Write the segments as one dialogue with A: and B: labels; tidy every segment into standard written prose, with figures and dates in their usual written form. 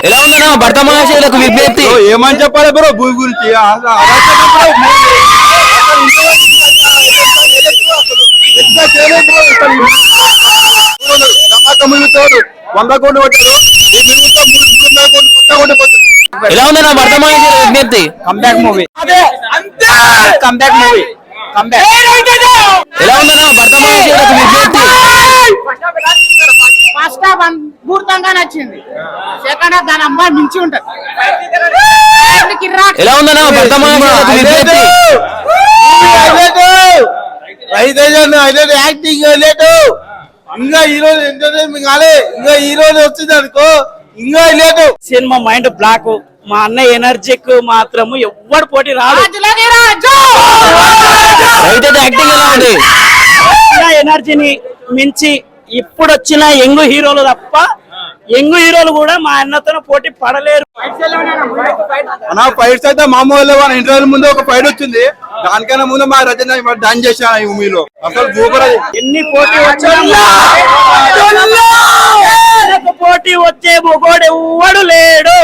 A: ఎలా ఉందన్నా భర్త మహాశయులకు విజ్ఞప్తి?
B: ఏమని చెప్పాలి బ్రో భూమి గురించి? వంద కోట్లు కొట్టారు.
A: ఎలా ఉందన్నా భర్త మహాశయులకు విజ్ఞప్తి?
B: Comeback movie, comeback movie, comeback.
A: ఎలా ఉందన్నా భర్త మహాశయులకు విజ్ఞప్తి?
C: ఫస్ట్ హాఫ్ అద్భుతంగా నచ్చింది. సెకండ్ హాఫ్ దాని అమ్మాయి మించి ఉంటది.
A: ఎలా ఉందన్నా భర్త మహాశయులకు విజ్ఞప్తి?
B: యాక్టింగ్ లేదు, ఇంకా ఈ రోజు ఎంటర్టైన్మెంట్ కాలే, ఇంకా ఈ రోజు వచ్చింది అనుకో ఇంకా లేదు.
D: Cinema mind block. మా అన్న ఎనర్జిక్ మాత్రము ఎవ్వడు పోటీ రాదు.
A: యాక్టింగ్ ఎలా ఉంది?
D: ఎనర్జీని మించి ఇప్పుడు వచ్చిన యంగ్ హీరోలు తప్ప యంగ్ హీరోలు కూడా మా అన్నతో పోటీ పడలేరు.
B: ఫైట్స్ అయితే మామూలు ఇంటర్వ్యూ ముందు ఒక ఫైట్ వచ్చింది, దానికైనా ముందు మా రచన డాన్స్ చేశాను ఈ మూవీలో. అసలు సూపర్.
D: ఎన్ని పోటీ వచ్చినా పోటీ వచ్చే మొగోడు ఎవ్వడు లేడు.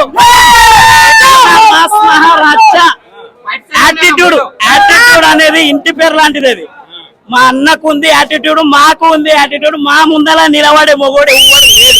D: యాటిట్యూడ్ అనేది ఇంటి పేరు లాంటిది. అది మా అన్నకు ఉంది యాటిట్యూడ్, మాకు ఉంది యాటిట్యూడ్. మా ముందలా నిలబడే మొగోడు ఎవ్వడు లేడు.